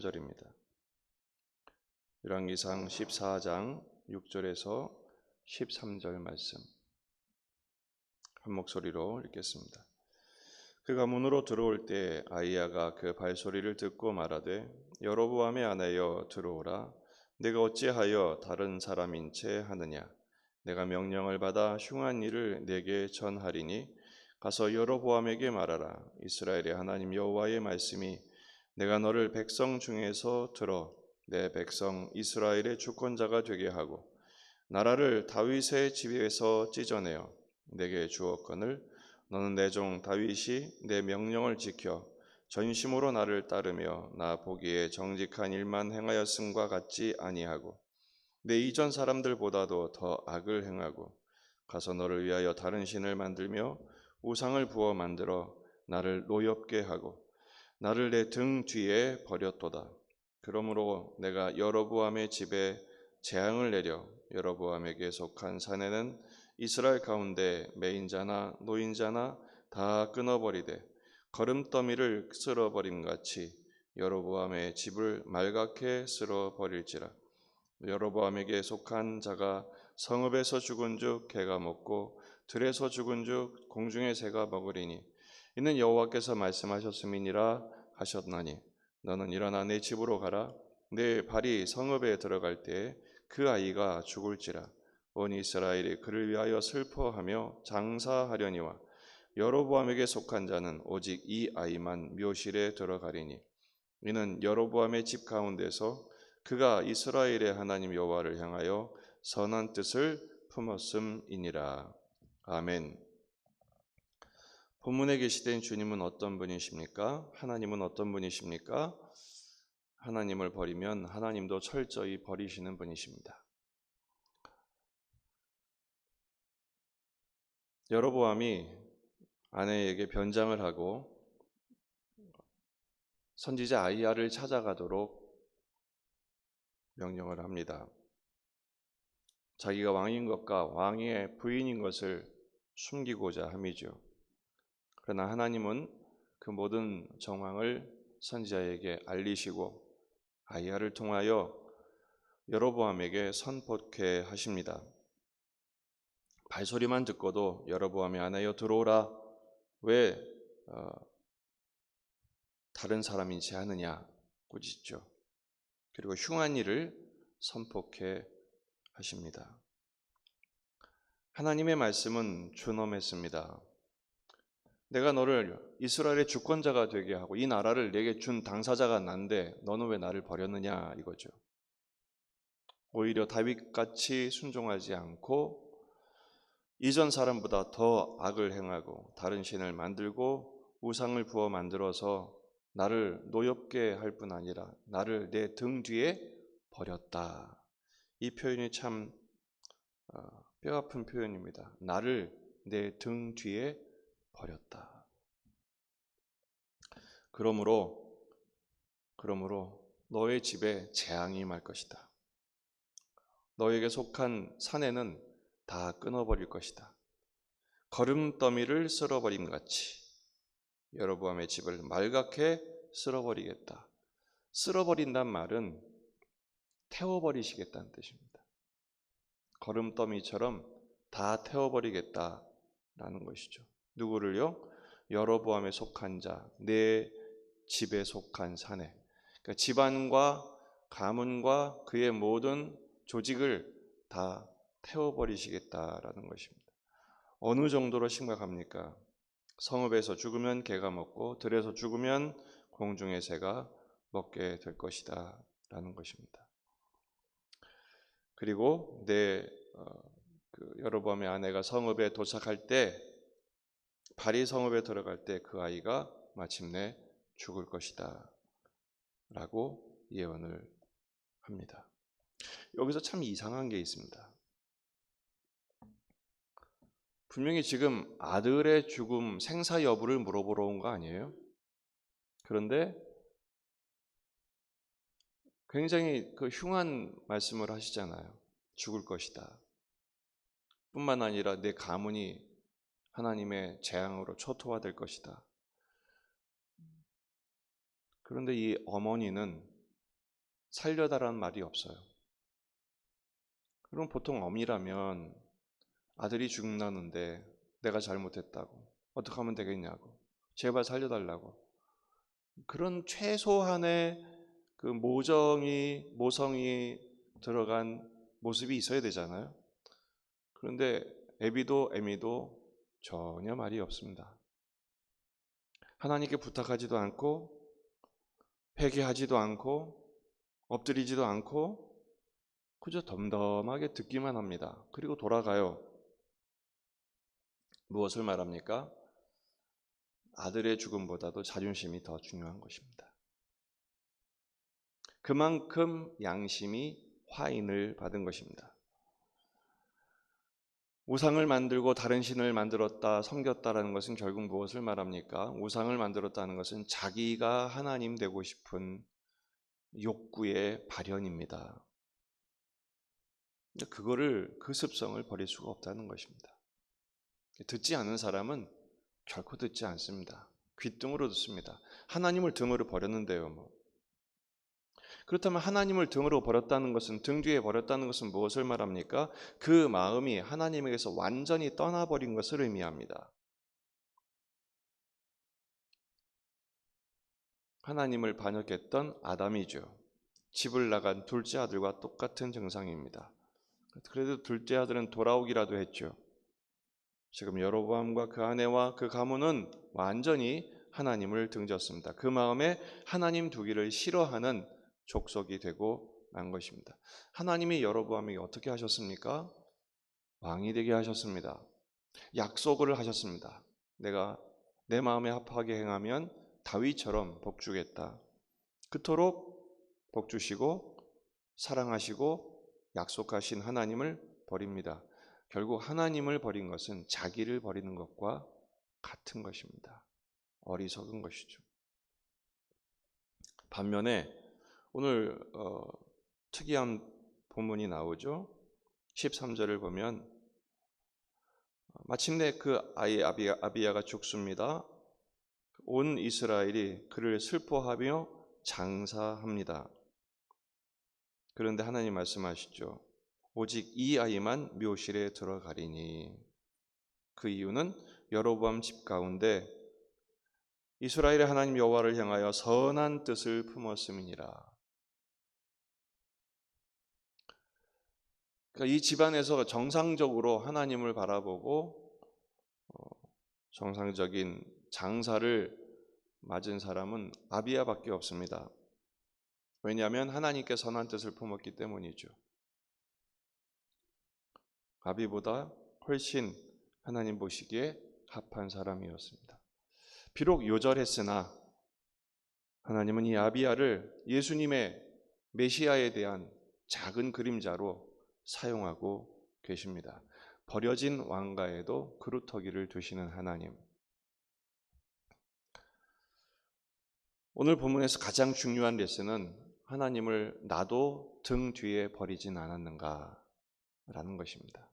13절입니다. 열왕기상 14장 6절에서 13절 말씀 한 목소리로 읽겠습니다. 그가 문으로 들어올 때 아히야가 그 발소리를 듣고 말하되 여로보암의 아내여 들어오라. 내가 어찌하여 다른 사람인 채 하느냐. 내가 명령을 받아 흉한 일을 내게 전하리니 가서 여로보암에게 말하라. 이스라엘의 하나님 여호와의 말씀이 내가 너를 백성 중에서 들어 내 백성 이스라엘의 주권자가 되게 하고 나라를 다윗의 집에서 찢어내어 내게 주었거늘 너는 내 종 다윗이 내 명령을 지켜 전심으로 나를 따르며 나 보기에 정직한 일만 행하였음과 같지 아니하고 내 이전 사람들보다도 더 악을 행하고 가서 너를 위하여 다른 신을 만들며 우상을 부어 만들어 나를 노엽게 하고 나를 내 등 뒤에 버렸도다. 그러므로 내가 여로보암의 집에 재앙을 내려 여로보암에게 속한 산에는 이스라엘 가운데 매인자나 노인자나 다 끊어버리되 거름더미를 쓸어버림같이 여로보암의 집을 말갛게 쓸어버릴지라. 여로보암에게 속한 자가 성읍에서 죽은즉 개가 먹고 들에서 죽은즉 공중의 새가 먹으리니 이는 여호와께서 말씀하셨음이니라 하셨나니 너는 일어나 내 집으로 가라. 내 발이 성읍에 들어갈 때에 그 아이가 죽을지라. 온 이스라엘이 그를 위하여 슬퍼하며 장사하려니와 여로보암에게 속한 자는 오직 이 아이만 묘실에 들어가리니 이는 여로보암의 집 가운데서 그가 이스라엘의 하나님 여호와를 향하여 선한 뜻을 품었음이니라. 아멘. 본문에 계시된 주님은 어떤 분이십니까? 하나님은 어떤 분이십니까? 하나님을 버리면 하나님도 철저히 버리시는 분이십니다. 여로보암이 아내에게 변장을 하고 선지자 아히야를 찾아가도록 명령을 합니다. 자기가 왕인 것과 왕의 부인인 것을 숨기고자 함이죠. 그러나 하나님은 그 모든 정황을 선지자에게 알리시고 아히야를 통하여 여로보암에게 선포케 하십니다. 발소리만 듣고도 여로보암의 아내여 들어오라. 왜 다른 사람인 채 하느냐 꾸짖죠. 그리고 흉한 일을 선포케 하십니다. 하나님의 말씀은 준엄했습니다. 내가 너를 이스라엘의 주권자가 되게 하고 이 나라를 내게 준 당사자가 난데 너는 왜 나를 버렸느냐 이거죠. 오히려 다윗같이 순종하지 않고 이전 사람보다 더 악을 행하고 다른 신을 만들고 우상을 부어 만들어서 나를 노엽게 할 뿐 아니라 나를 내 등 뒤에 버렸다. 이 표현이 참 뼈아픈 표현입니다. 나를 내 등 뒤에 버렸다. 그러므로 너의 집에 재앙이 임할 것이다. 너에게 속한 산에는 다 끊어버릴 것이다. 거름더미를 쓸어버림 같이 여로보암의 집을 말갛게 쓸어버리겠다. 쓸어버린단 말은 태워버리시겠다는 뜻입니다. 거름더미처럼 다 태워버리겠다라는 것이죠. 누구를요? 여로보암에 속한 자, 내 집에 속한 사내. 그러니까 집안과 가문과 그의 모든 조직을 다 태워버리시겠다라는 것입니다. 어느 정도로 심각합니까? 성읍에서 죽으면 개가 먹고 들에서 죽으면 공중의 새가 먹게 될 것이다 라는 것입니다. 그리고 여로보암의 아내가 성읍에 도착할 때 발이 성읍에 들어갈 때 그 아이가 마침내 죽을 것이다 라고 예언을 합니다. 여기서 참 이상한 게 있습니다. 분명히 지금 아들의 죽음, 생사 여부를 물어보러 온 거 아니에요? 그런데 굉장히 그 흉한 말씀을 하시잖아요. 죽을 것이다. 뿐만 아니라 내 가문이 하나님의 재앙으로 초토화될 것이다. 그런데 이 어머니는 살려다라는 말이 없어요. 그럼 보통 어미라면 아들이 죽는다는데 내가 잘못했다고, 어떻게 하면 되겠냐고, 제발 살려달라고, 그런 최소한의 그 모성이 들어간 모습이 있어야 되잖아요. 그런데 애비도 에미도 전혀 말이 없습니다. 하나님께 부탁하지도 않고 회개하지도 않고 엎드리지도 않고 그저 덤덤하게 듣기만 합니다. 그리고 돌아가요. 무엇을 말합니까? 아들의 죽음보다도 자존심이 더 중요한 것입니다. 그만큼 양심이 화인을 받은 것입니다. 우상을 만들고 다른 신을 만들었다, 섬겼다라는 것은 결국 무엇을 말합니까? 우상을 만들었다는 것은 자기가 하나님 되고 싶은 욕구의 발현입니다. 그 습성을 버릴 수가 없다는 것입니다. 듣지 않은 사람은 결코 듣지 않습니다. 귓등으로 듣습니다. 하나님을 등으로 버렸는데요. 그렇다면 하나님을 등으로 버렸다는 것은, 등 뒤에 버렸다는 것은 무엇을 말합니까? 그 마음이 하나님에게서 완전히 떠나버린 것을 의미합니다. 하나님을 반역했던 아담이죠. 집을 나간 둘째 아들과 똑같은 증상입니다. 그래도 둘째 아들은 돌아오기라도 했죠. 지금 여로보암과 그 아내와 그 가문은 완전히 하나님을 등졌습니다. 그 마음에 하나님 두기를 싫어하는 족속이 되고 만 것입니다. 하나님이 여로보암에게 어떻게 하셨습니까? 왕이 되게 하셨습니다. 약속을 하셨습니다. 내가 내 마음에 합하게 행하면 다윗처럼 복 주겠다. 그토록 복 주시고 사랑하시고 약속하신 하나님을 버립니다. 결국 하나님을 버린 것은 자기를 버리는 것과 같은 것입니다. 어리석은 것이죠. 반면에 오늘 특이한 본문이 나오죠. 13절을 보면 마침내 그 아이 아비야가 죽습니다. 온 이스라엘이 그를 슬퍼하며 장사합니다. 그런데 하나님 말씀하시죠. 오직 이 아이만 묘실에 들어가리니. 그 이유는 여로보암 집 가운데 이스라엘의 하나님 여호와를 향하여 선한 뜻을 품었음이니라. 그러니까 이 집안에서 정상적으로 하나님을 바라보고 정상적인 장사를 맞은 사람은 아비야밖에 없습니다. 왜냐하면 하나님께 선한 뜻을 품었기 때문이죠. 아비보다 훨씬 하나님 보시기에 합한 사람이었습니다. 비록 요절했으나 하나님은 이 아비야를 예수님의 메시아에 대한 작은 그림자로 사용하고 계십니다. 버려진 왕가에도 그루터기를 두시는 하나님. 오늘 본문에서 가장 중요한 레슨은 하나님을 나도 등 뒤에 버리진 않았는가 라는 것입니다.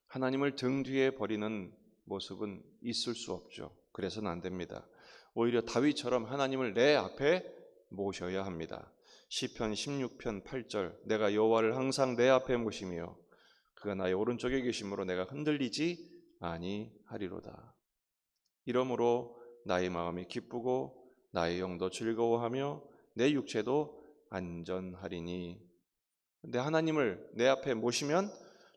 하나님을 등 뒤에 버리는 모습은 있을 수 없죠. 그래서는 안 됩니다. 오히려 다윗처럼 하나님을 내 앞에 모셔야 합니다. 시편 16편 8절 내가 여호와를 항상 내 앞에 모시며 그가 나의 오른쪽에 계심으로 내가 흔들리지 아니하리로다. 이러므로 나의 마음이 기쁘고 나의 영도 즐거워하며 내 육체도 안전하리니. 근데 하나님을 내 앞에 모시면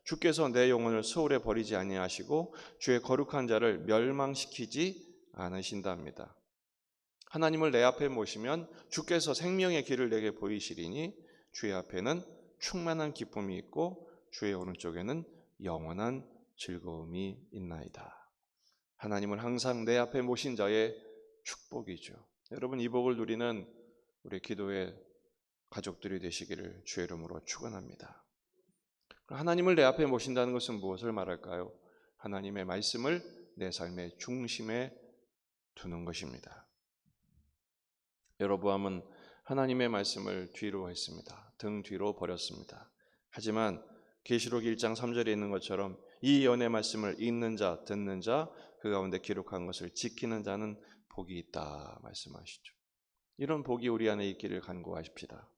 주께서 내 영혼을 소홀히 버리지 아니하시고 주의 거룩한 자를 멸망시키지 않으신답니다. 하나님을 내 앞에 모시면 주께서 생명의 길을 내게 보이시리니 주의 앞에는 충만한 기쁨이 있고 주의 오른쪽에는 영원한 즐거움이 있나이다. 하나님을 항상 내 앞에 모신 자의 축복이죠. 여러분, 이 복을 누리는 우리 기도의 가족들이 되시기를 주의 이름으로 축원합니다. 하나님을 내 앞에 모신다는 것은 무엇을 말할까요? 하나님의 말씀을 내 삶의 중심에 두는 것입니다. 여로보암은 하나님의 말씀을 뒤로 했습니다. 등 뒤로 버렸습니다. 하지만 계시록 1장 3절에 있는 것처럼 이 연의 말씀을 읽는 자, 듣는 자, 그 가운데 기록한 것을 지키는 자는 복이 있다 말씀하시죠. 이런 복이 우리 안에 있기를 간구하십시다.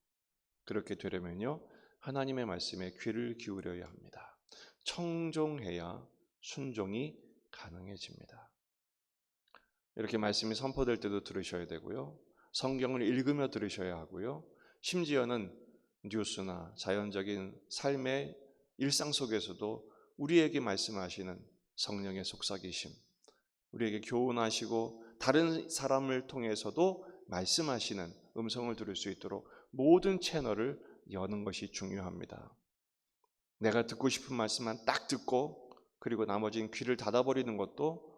그렇게 되려면요, 하나님의 말씀에 귀를 기울여야 합니다. 청종해야 순종이 가능해집니다. 이렇게 말씀이 선포될 때도 들으셔야 되고요, 성경을 읽으며 들으셔야 하고요, 심지어는 뉴스나 자연적인 삶의 일상 속에서도 우리에게 말씀하시는 성령의 속삭이심, 우리에게 교훈하시고 다른 사람을 통해서도 말씀하시는 음성을 들을 수 있도록 모든 채널을 여는 것이 중요합니다. 내가 듣고 싶은 말씀만 딱 듣고 그리고 나머지는 귀를 닫아버리는 것도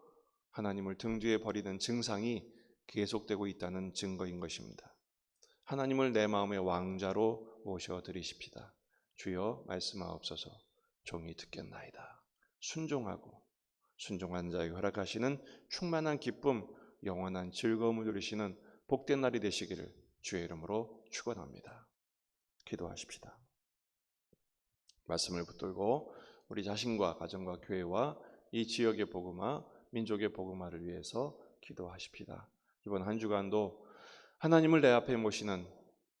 하나님을 등 뒤에 버리는 증상이 계속되고 있다는 증거인 것입니다. 하나님을 내 마음의 왕자로 모셔드리십시다. 주여 말씀하옵소서. 종이 듣겠나이다. 순종하고 순종한 자에게 허락하시는 충만한 기쁨, 영원한 즐거움을 누리시는 복된 날이 되시기를 주의 이름으로 축원합니다. 기도하십시다. 말씀을 붙들고 우리 자신과 가정과 교회와 이 지역의 복음화, 민족의 복음화를 위해서 기도하십시다. 이번 한 주간도 하나님을 내 앞에 모시는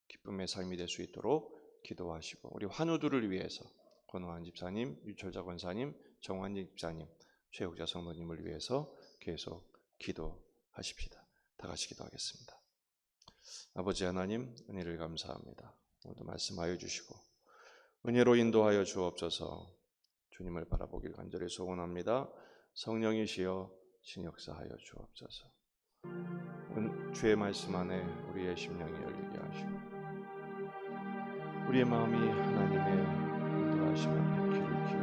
기쁨의 삶이 될 수 있도록 기도하시고, 우리 환우들을 위해서 권호환 집사님, 유철자 권사님, 정환희 집사님, 최욱자 성도님을 위해서 계속 기도하십시다. 다 같이 기도하겠습니다. 아버지 하나님, 은혜를 감사합니다. 오늘도 말씀하여 주시고 은혜로 인도하여 주옵소서. 주님을 바라보길 간절히 소원합니다. 성령이시여 신역사하여 주옵소서. 주의 말씀 안에 우리의 심령이 열리게 하시고 우리의 마음이 하나님의 인도하심을